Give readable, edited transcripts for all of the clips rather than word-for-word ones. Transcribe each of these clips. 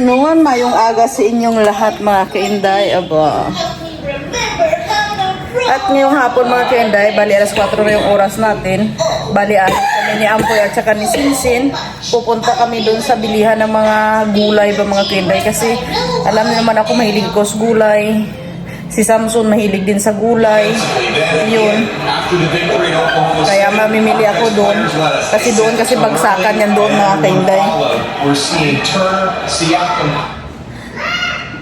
afternoon, mayong aga sa inyong lahat mga kainday, aba. At ngayong hapon mga kainday, bali alas 4 na yung oras natin. Bali alas kami ni Ampoy at saka ni Sinsin. Pupunta kami doon sa bilihan ng mga gulay ba mga kainday. Kasi alam niyo naman ako mahilig ko sa gulay. Si Samson mahilig din sa gulay. Yun. Kaya mamimili ako doon. Kasi doon kasi bagsakan yan doon mga kainday.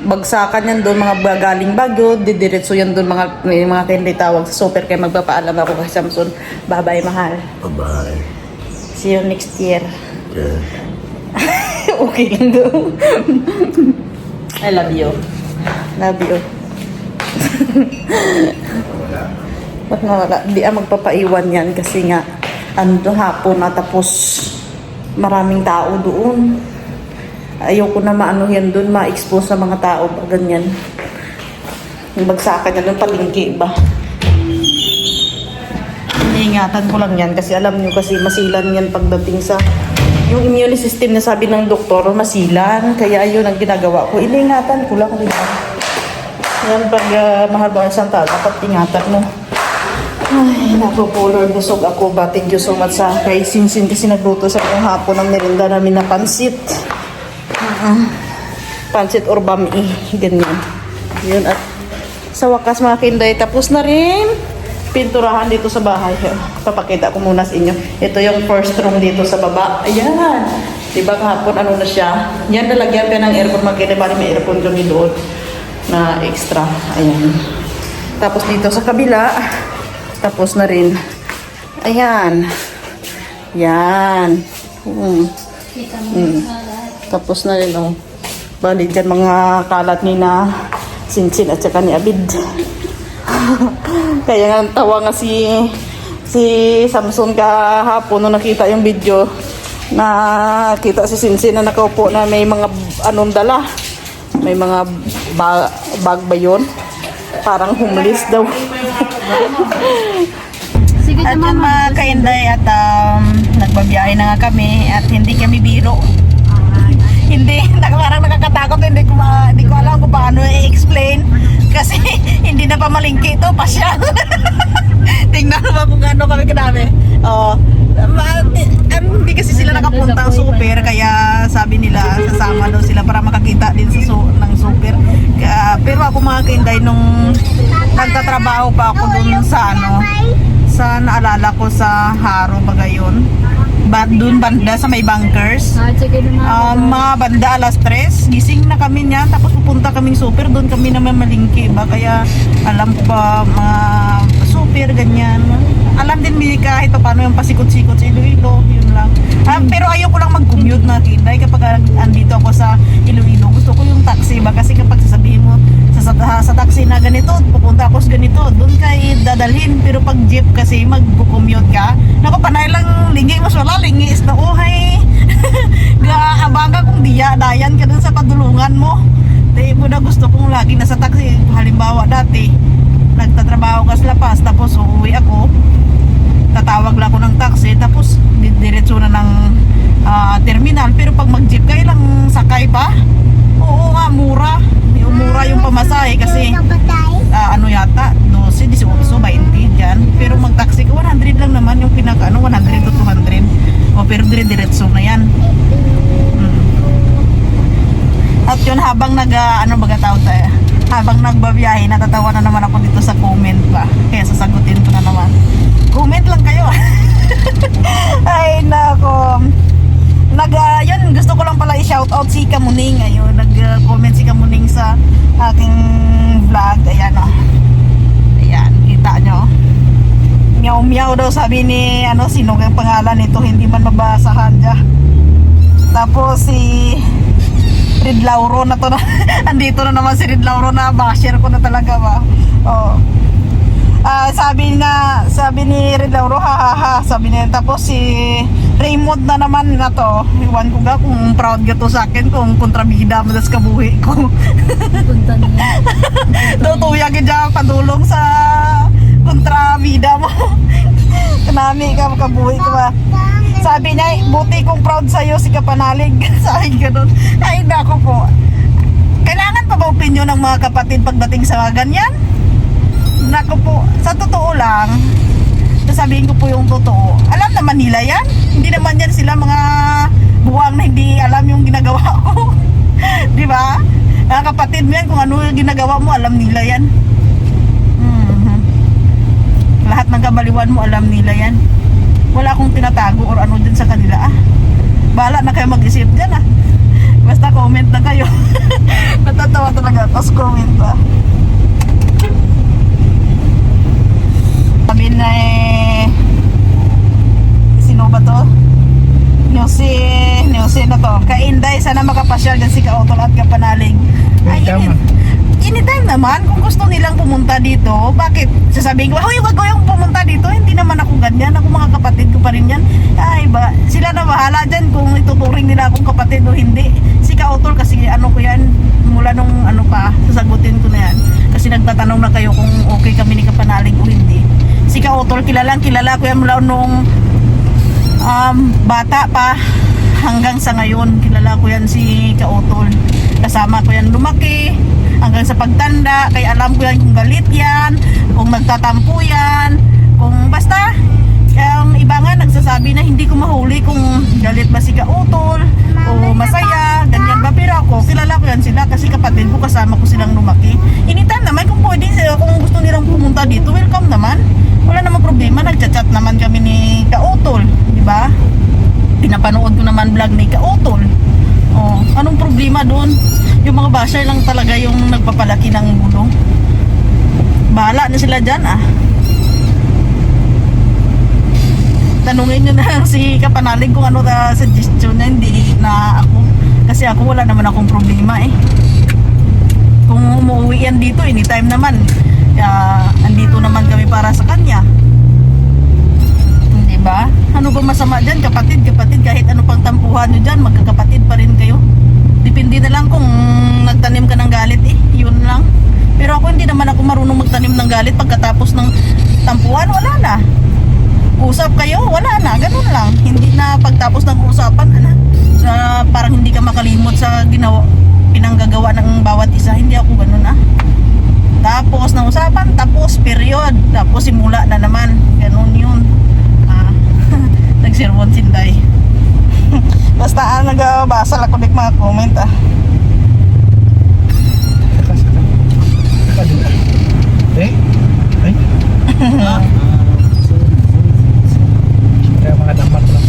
Bagsakan yan doon mga galing Baguio. Didiretso yan doon mga kainday tawag sa super. Kaya magpapaalam ako kay Samson. Bye bye mahal. Bye bye. See you next year. Okay. Okay lang doon. I love you. Love you. Ba't nawala? Di magpapaiwan yan kasi nga ano hapon na tapos maraming tao doon. Ayoko na maano yan doon, ma-expose sa mga tao ba ganyan. Yung bagsakan yan doon, palingki ba? Iniingatan ko lang yan kasi alam nyo kasi masilan yan pagdating sa yung immune system na sabi ng doktor masilan. Kaya ayun ang ginagawa ko. Iniingatan ko lang rin. Yan pag mahal mo ang isang tao, dapat ingatan mo. Ay, naku po Lord, busog ako. But thank you so much sa kay Sinsin kasi nagluto sa kong hapon ng merinda namin na pansit. Pansit or bami, ganyan. Yun at sa wakas mga kinday, tapos na rin pinturahan dito sa bahay. Papakita ko muna sa inyo. Ito yung first room dito sa baba. Ayan. Diba kahapon ano na siya? Yan nalagyan pa ng aircon mga kinday. Bali may aircon kami doon na extra. Ayan. Tapos dito sa kabila, tapos na rin. Ayan. Yan. Tapos na rin, oh. Bali dyan mga kalat ni na Sinsin at saka ni Abid. Kaya nga tawa nga si Samson kahapon nung nakita yung video na kita si Sinsin na nakaupo na may mga anong dala. May mga bag ba yun? Parang homeless daw. At yun mga kainday at nagbabiyahe na nga kami at hindi kami biro. Hindi, parang nakakatakot. Hindi ko alam kung paano i-explain. Kasi hindi na pa malingki ito, pasya. Tingnan naman kung ano kami kadami. Hindi kasi sila nakapunta ang super, kaya sabi nila sasama daw sila para makakita din ng super. Pero ako mga kainday, nung nagtatrabaho pa ako dun sa sa naalala ko sa Haro Bagayon, dun banda sa may bunkers, mga banda alas 3 gising na kami niyan, tapos pupunta kaming super, doon kami naman malingki ba, kaya alam ko pa mga super ganyan, alam din mi kahit pa paano yung pasikot-sikot sa Iloilo, yun lang. Pero ayoko lang mag-commute na kinday kapag andito ako sa Iloilo. Gusto ko yung taxi ba, kasi kapag sasabihin mo sa taxi na ganito, pupunta ako sa ganito, doon kay dadalhin. Pero pag jeep kasi mag-commute ka, naku panay lang lingi mas wala, lingi is na uhay. Gaabaga kung dayan ka dun sa padulungan mo. Di mo na gusto kong lagi nasa taxi. Halimbawa dati nagtatrabaho ka sa Lapas, tapos uuwi ako, tatawag lang ako ng taxi, tapos diretso na ng terminal. Pero pag mag-jeep ka, ilang sakay pa? Oo nga, mura yung pamasahe kasi ano yata 12, 18, 20 dyan. Pero mag-taxi ka 100 lang naman yung pinaka 100 to 200. Pero diretso na yan. At yun, habang habang nagbabiyahe, natatawa na naman ako dito sa comment pa. Kaya sasagutin ko na naman. Comment lang kayo. Ay nako. Yun, gusto ko lang pala i-shoutout si Kamuning. Ayun, nag-comment si Kamuning sa aking vlog. Ayan, oh. Ayan, kita nyo. Meow meow daw sabi ni sino yung pangalan nito, hindi man mabasahan dyan. Tapos si Red Lauro na to na. Andito na naman si Red Lauro na basher ko na talaga ba. Oh. Sabi ni Red Lauro, ha, sabi niya. Tapos si Raymond na naman na to. Iwan ko ga kung proud ka to sa akin, kung kontrabida mo das kabuhi ko. Tutuyagin dyan padulong sa kontrabida mo. kanami ka, kabuhi ka ba? Sabi niya, buti kong proud sa'yo si Kapanalig. Sabi ganun. Ay, nako po. Kailangan pa ba opinion ng mga kapatid pagdating sa mga ganyan? Nako po, sa totoo lang, sasabihin ko po yung totoo. Alam naman nila yan. Hindi naman yan sila mga buwang na hindi alam yung ginagawa ko. Di ba? Mga kapatid mo yan, kung ano yung ginagawa mo, alam nila yan. Lahat ng kabaliwan mo, alam nila yan. Wala akong tinatago or ano dyan sa kanila. Bahala na kayo mag-isip dyan Basta comment na kayo. Natatawa talaga. Tapos comment Sabi na sino ba to? Newsy na to. Kainday, sana makapasyal dyan si Kautol at Kapanalig. Ay, anytime naman, kung gusto nilang pumunta dito, bakit sasabihin ko, wag ko yung pumunta dito, hindi naman ako ganyan, ako mga kapatid ko pa rin yan. Ay ba, sila na bahala dyan kung ituturing nila akong kapatid o hindi. Si Kautol kasi ano ko yan, mula nung ano pa, sasagutin ko na yan. Kasi nagtatanong na kayo kung okay kami ni Kapanalig o hindi. Si Kautol, kilala ko yan mula nung bata pa hanggang sa ngayon. Kilala ko yan si Kautol. Kasama ko yan lumaki hanggang sa pagtanda, kaya alam ko yan kung galit yan, kung nagtatampo yan, kung basta yung iba nga nagsasabi na hindi ko mahuli kung galit ba si Kautol o masaya, ganyan ba, pero ako kilala ko yan sila kasi kapatid ko, kasama ko silang lumaki. Anytime naman kung pwede sila, kung gusto nilang pumunta dito, welcome naman, wala namang problema. Nagchat-chat naman kami ni Kautol, di ba? Pinapanood ko naman vlog ni Kautol. Oh, anong problema doon? Yung mga basher lang talaga yung nagpapalaki ng gulong. Bahala na sila dyan Tanungin nyo na lang si Kapanalig kung ano na suggestion na, hindi na ako. Kasi ako wala naman akong problema Kung umuwi yan dito, anytime naman, andito naman kami para sa kanya. Hindi ba? Ano ba masama dyan? Kapatid, kahit ano pang tampuhan nyo dyan, magkakapatid pa rin kayo. Depende na lang kung nagtanim ka ng galit yun lang. Pero ako hindi naman ako marunong magtanim ng galit. Pagkatapos ng tampuhan, wala na. Usap kayo, wala na, ganun lang. Hindi na pagtapos ng usapan, parang hindi ka makalimot sa pinanggagawa ng bawat isa. Hindi ako ganun Tapos ng usapan, tapos period. Tapos simula na naman. Ganun yun. Nagsermon sinday. Basta nagbasa lang ko ng mga comment Kaya mga damat lang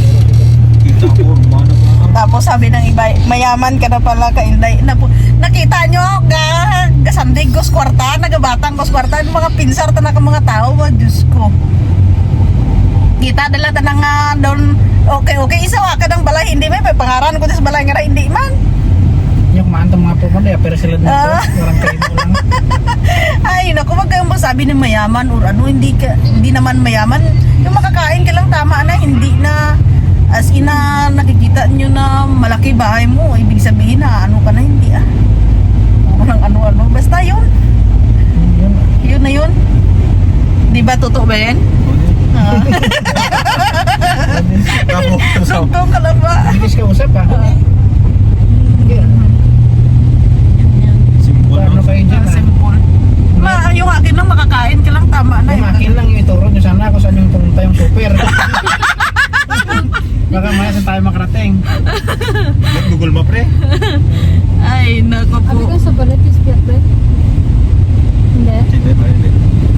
Tapos sabi ng iba, mayaman ka na pala Kainday. Nakita nyo, gasandig ko kwarta, nagabatang ko kwarta, yung mga pinsar ta na mga tao, Diyos ko. Kita dala ta na nga doon, okay, isawa ka ng balay, hindi may pangaran ko sa balay nga hindi man. Yung maantong mga pumunta, pero sila dito, parang kayo mo lang. Ay, naku, wag kayong masabi ng mayaman or ano, hindi naman mayaman. Yung makakain ka lang tama na, hindi na as in na nakikita nyo na malaki bahay mo, ibig sabihin na ano ka na, hindi Walang ano-ano, basta yun. Yun na yun. Di ba totoo ba yan? Tugtong ka lang ba? Bilis ka usap Paano kayo dyan simple. Yung akin lang makakain ka lang tama na. Yung akin lang yung ituro nyo sana kung saan yung pumunta yung super. Baka maya saan tayo makarating. Google Map Ay, naku po. Abi ko sa balat is pre? Hindi.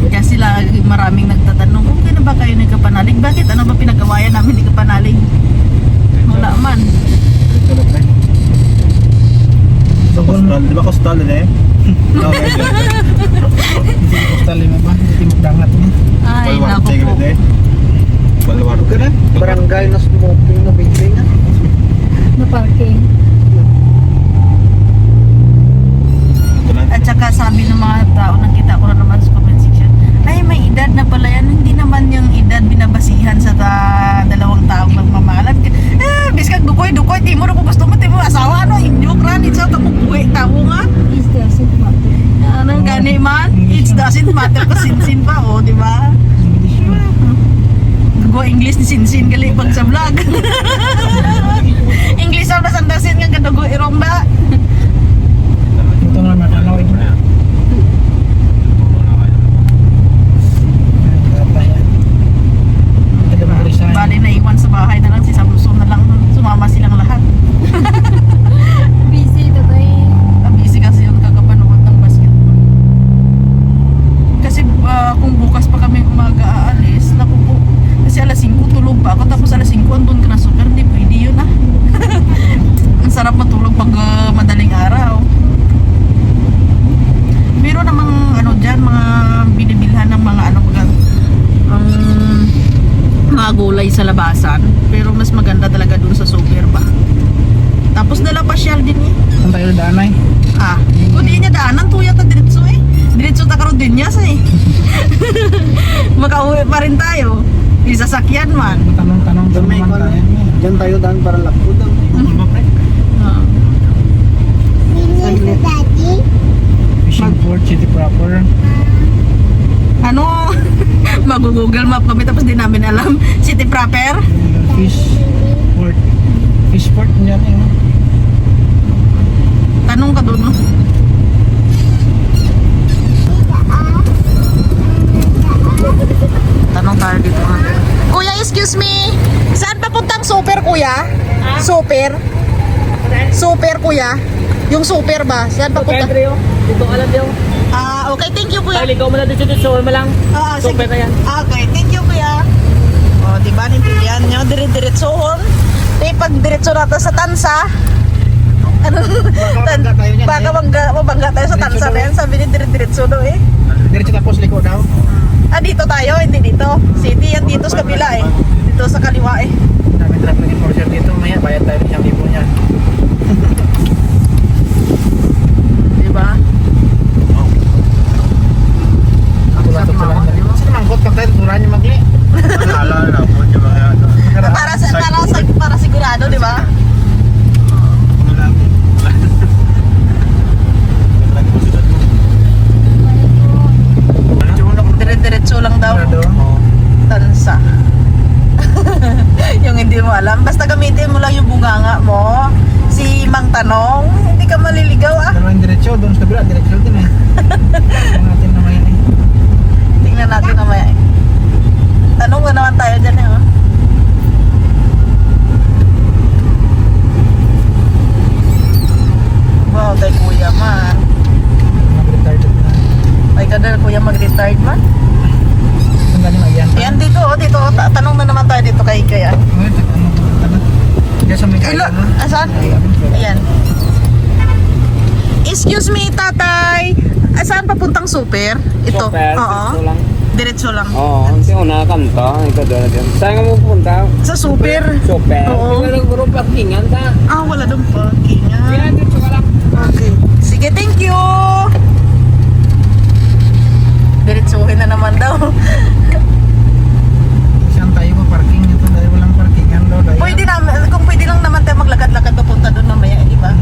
Kasi lagi maraming nagtatanong, okay na ba kayo ni Kapanalig? Bakit? Ano ba pinagawayan namin ni Kapanalig? Wala man. Di ba Coastal Hindi Coastal lima ba? Hindi Timog Dangat mo. Ay, naku po. Balwaro ka na? Barangay na smoking na bigay na. Na parking. At saka sabi ng mga tao, nakita ko na naman sa comment section, ay may edad na pala yan. Hindi naman yung edad binabasihan sa dalawang taong nagmamahalan. Biskag dukoy, di mo na kung gusto mo, asawa, inyok ran, it's out ako buhay, tao nga. Is doesn't matter. Anong gani man, it doesn't matter kasi sin pa, di ba? dugo English ni Sinsin gali pag sa vlog. English ang nasandasin nga kadugo irong na. Ito nga matanaw ito. Bali na iwan sa bahay na lang si Samson na lang. Sumama silang lahat. Busy ito tayo. Busy kasi yung kakapanood ng basketball. Kasi kung bukas pa kami umaga aalis, naku po. Kasi alas 5 tulog pa ako, tapos alas 5 andun ka na super, di pwede yun ah. Ang sarap matulog pag madaling araw. Meron namang ano dyan, mga binibilhan ng mga ano mga gulay sa labasan. Pero mas maganda talaga dun sa super ba. Tapos dala pasyal din eh. Saan tayo daanay? Ah, kung di niya daanan, tuya ta diretso eh. Diretso ta karon din niya eh. Makauwi pa rin tayo. Di sasakyan man. Tanong-tanong doon naman tayo. Diyan tayo daan para lakbo daw. Google Map, pre. Ah. Fishing port, city proper. Ano? Mag-google map kami tapos di namin alam. City proper? Fish port. Fish port dyan eh. Tanong ka doon, no? Tanong tayo dito. Kuya, excuse me. Saan papuntang super, kuya? Super? Super, kuya? Yung super ba? Saan papunta? Dito ka lang daw. Ah, okay. Thank you, kuya. Paligaw mo na dito, show mo lang. Ah, Super sige. na yan. Okay, thank you, kuya. O, di ba, nintindihan nyo? Dire-diretsohon. Di, pag diretso natin sa tansa, ano? Baka mabangga tayo sa tansa na yan. Sabi ni dire-diretso daw eh. Diretso tapos liko daw. Ah, dito tayo, hindi dito. City yan dito sa kabila eh. Dito sa kaliwa eh. Dami traffic enforcer dito. Maya, bayad tayo ng 1,000 niya. Di ba? Ako lang ito lang. Sino mangkot ka tayo? Turan niyo magli. Alala na po yung mga ano. Para sigurado, di ba? Ano lang. Lagpo sila doon. Dire-diretso lang daw. Oo. Tansa. Yung hindi mo alam. Basta gamitin mo lang yung bunganga mo. Si Mang Tanong, hindi ka maliligaw ah. Pero yung diretso, doon sa kabila, diretso din eh. Tingnan natin na may eh. Tingnan natin mamaya eh. Tanong na naman tayo dyan eh. Oh. Wow, kay kuya man. Mag-retarded na. Ay kadal kuya mag-retired man. Saan galing ayan? Ayan dito oh, dito. Oh. Tanong na naman tayo dito kay kaya. Diyan sa may Ilo, kaya na. asan? Ayan. Excuse me, tatay. Saan papuntang super? Ito. Super, Oo. dito lang. Diretso lang. Oo, hindi ko nakakanta. Ikaw doon natin. Saan ka mo pupunta? Sa super. Super. Oo. Hindi ka lang puro parkingan ta. Ah, wala doon parking. Kaya dito ka lang. Okay. Sige, thank you. Diretsuhin na naman daw. Saan tayo pa parking? Ito dahil walang parkingan daw. Dahil. Pwede naman, kung pwede lang naman tayo maglakad-lakad papunta doon mamaya, di ba?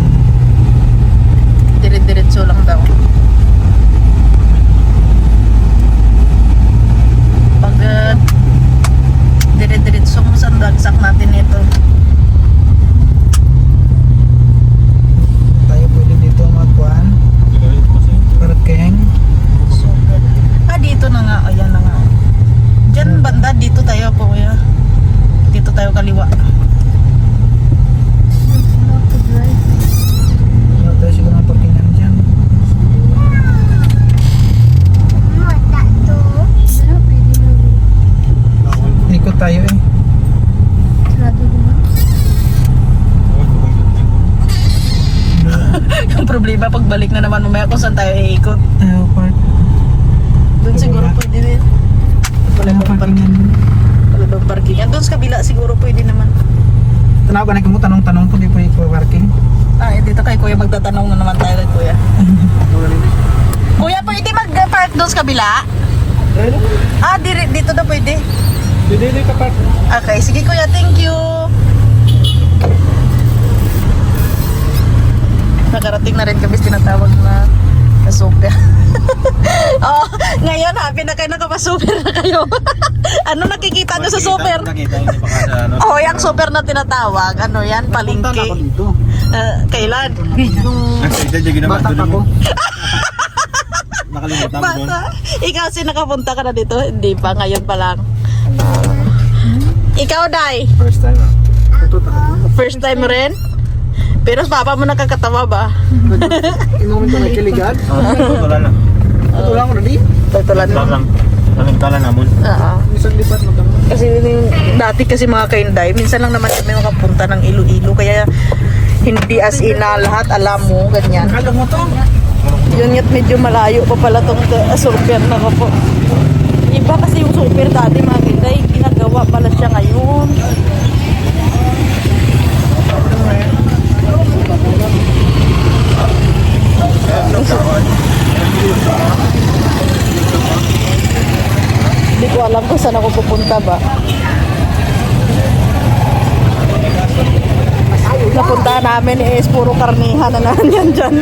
Dire-diretso lang daw. Pag dire-diretso mo sa dagsak natin ito. Tayo pwede dito magkuhan. Parat kayang. Super. Ah, dito na nga. Ayan na nga. Diyan banda, dito tayo po kuya. Dito tayo kaliwa. Wala tayo siguro ng parkingan dyan. Ikot tayo eh. Yung problema pagbalik na naman mamaya kung saan tayo iikot. Tayo park. Doon siguro pwede din. Wala Tayo bang parkingan. parking? Wala bang parking? Doon sa kabila siguro pwede naman. Tanaw ka na kung tanong-tanong kung di pwede po parking. Ah, dito kay kuya magtatanong na naman tayo kay kuya. Kuya, pwede mag-park doon sa kabila? Ah, dito daw pwede. Dito ka park. Okay, sige kuya, thank you. Nakarating na rin kami sa tinatawag na super. Oh, ngayon happy na kayo, nakapasuper na kayo. Ano nakikita nyo sa super? Nakita, hindi pa ka sa ano. Oh, yung super na tinatawag. Ano yan? Punta na ako Palengke. dito. Kailan? Nakita, di ginawa Bata pa ko. Nakalimutan mo doon. Bata? Ikaw si nakapunta ka na dito? Hindi pa, ngayon pa lang. Ikaw, Day? First time ah. First time rin? Pero papa mo nakakatawa ba? Yung moment ko nagkiligan. Wala lang. Ito lang ko na di. Tutulan mo. Lang. Tala namon. Oo. Isang lipat mo kami. Kasi dati kasi mga kainday, minsan lang naman kami makapunta ng Iloilo. Kaya hindi as in na lahat alam mo, ganyan. Kala mo to. Yun yun, medyo malayo pa pala itong super na ko po. Iba kasi yung super dati mga kainday, ginagawa pala siya ngayon. Hindi ko alam kung saan ako pupunta ba. Napunta namin is puro karnihan na naman yan dyan.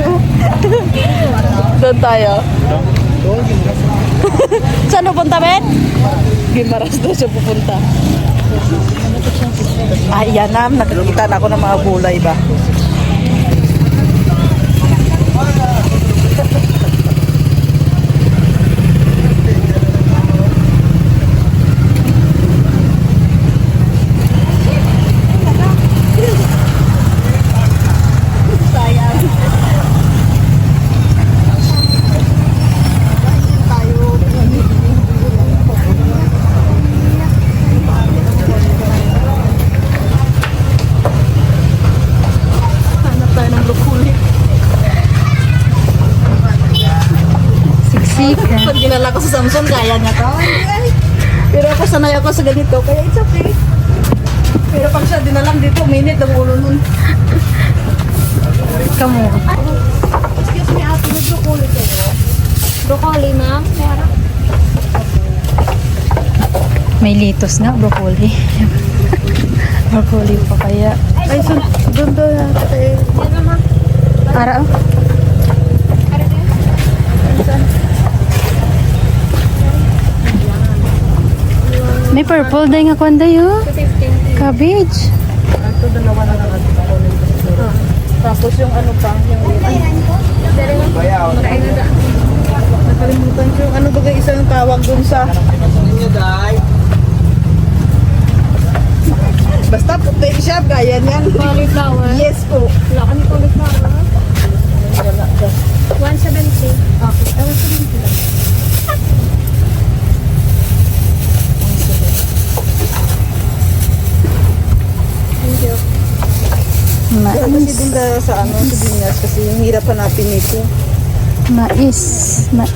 Doon tayo. Saan pupunta, Ben? Gimaras daw siya pupunta. Ay, yan na. Nakikita na ako ng mga gulay ba. Hanap tayo ng broccoli. Pag dinala ko sa Samsung, kaya niya to. Pero ako sanay ako sa ganito, kaya it's okay. Pero pag siya dinalang dito, minute ang ulo nun. Kamu. Excuse me, ate, may broccoli kayo. Broccoli, ma'am. May litos na, broccoli. Broccoli pa kaya. Ay, so, doon doon ate. Ara, oh. May purple day nga kwanda yun. Cabbage. Ito, dalawa na lang ate ako. Tapos yung ano pa, yung nakalimutan ko yung ano ba isang tawag dun sa basta puti siya, gaya niyan. Cauliflower. Yes po. Wala kami cauliflower. Wala ka. 170. Okay, ewan ko din sila. Kasi Mais. din tayo sa ano, sa Binas kasi yung hirap hanapin nito. Mais. Mais.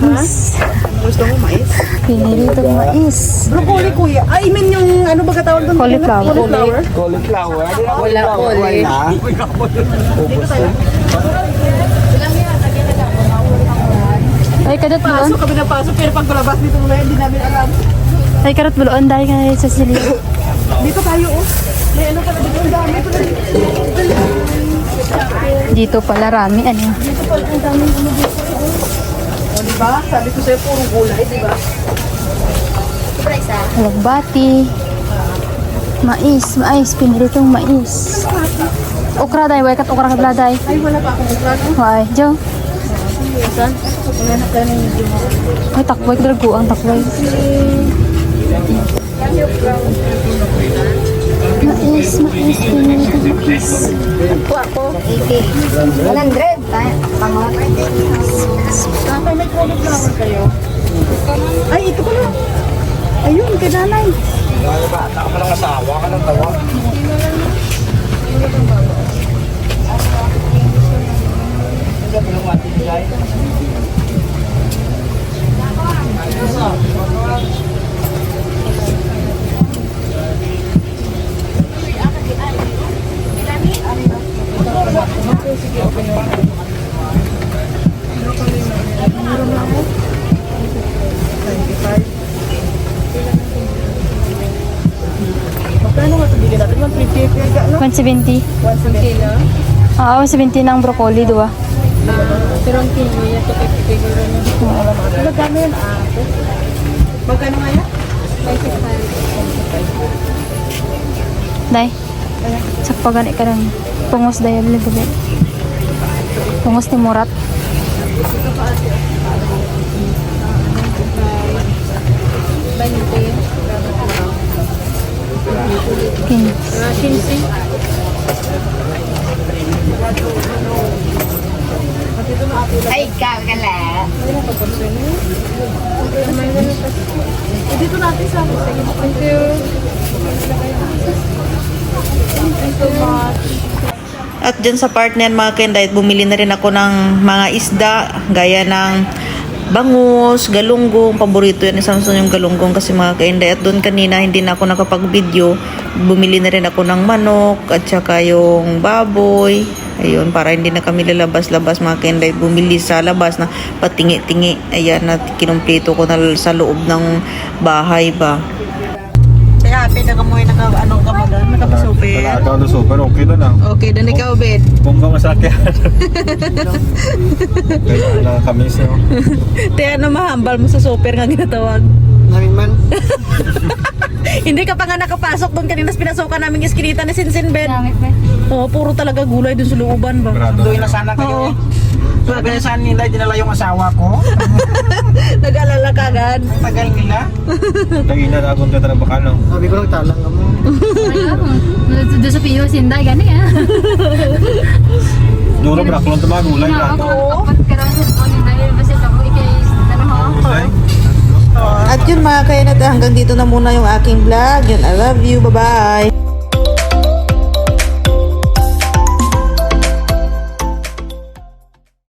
Gusto mo mais? Pinili itong mais. Broccoli kuya. I mean yung ano ba katawag doon? Cauliflower. Cauliflower. Cauliflower. Wala coli. Ay, kadot buloon. Pasok kami na pasok pero pag palabas dito ngayon hindi namin alam. Ay, kadot buloon dahil ka sa silya. Dito tayo oh. May ano pala dito ang dami pala. Dito pala rami, ano. Dito pala ang daming ano dito. O diba? Sabi ko sa'yo puro gulay, diba? Alagbati. Mais. Pinili itong mais. Okra day, way kat okra ka bladay. Ay wala pa akong ukran. Ay, Jo. Saan? Wala na tayo ng medyo. Ay, takway, drago ang takway. Mais. Pinili itong mais. Tatay, may cauliflower kayo. Ay, ito ko na. Ayun, kay nanay. Bata ka lang asawa ka ng tawa. Magkano nga ito bigyan natin? 150 kaya no? 170. 170 na. Oo, 170 ng broccoli, 2. Pero ang kilo yan, 250 siguro na. Magkano yun? Magkano nga yan? Day, sakpa gani ka ng pungos day, abili ko day. Pungos ni Murat. Kins. Ay, kakala. Dito natin sa Thank you. At dyan sa part na yan mga Kenday, bumili na rin ako ng mga isda, gaya ng bangus, galunggong, paborito yan ni Samson yung galunggong kasi mga Kenday. At doon kanina hindi na ako nakapag-video, bumili na rin ako ng manok at saka yung baboy. Ayun, para hindi na kami lalabas-labas mga Kenday, bumili sa labas na patingi-tingi. Ayan, na kinumpleto ko na sa loob ng bahay ba. Kaya happy na kamoy naka-anong ka mo doon, nakapasuper. Wala ka na super, okay na lang. Okay, doon ikaw, Ben. Kung ka masakyan. Kaya lang kami siya. Kaya ano mahambal mo sa super nga ginatawag. Namin man. Hindi ka pa nga nakapasok doon kanina sa pinasukan namin iskinita ni Sinsin, Ben. Langit ba? Oo, puro talaga gulay doon sa looban ba. Brado. Doon na sana kayo. Sabi saan nila, dinala yung asawa ko. Nag-alala ka agad. Tagal nila. Nangina na akong tatanang bakano. Sabi ko lang talang ka mo. Doon sa Pio, sinday, gani ah. Duro bra, kulong tumagulay na. Kapat ka lang, dahil basta ako ikay, Gulay. At yun mga kainat, hanggang dito na muna yung aking vlog. Yun, I love you. Bye-bye.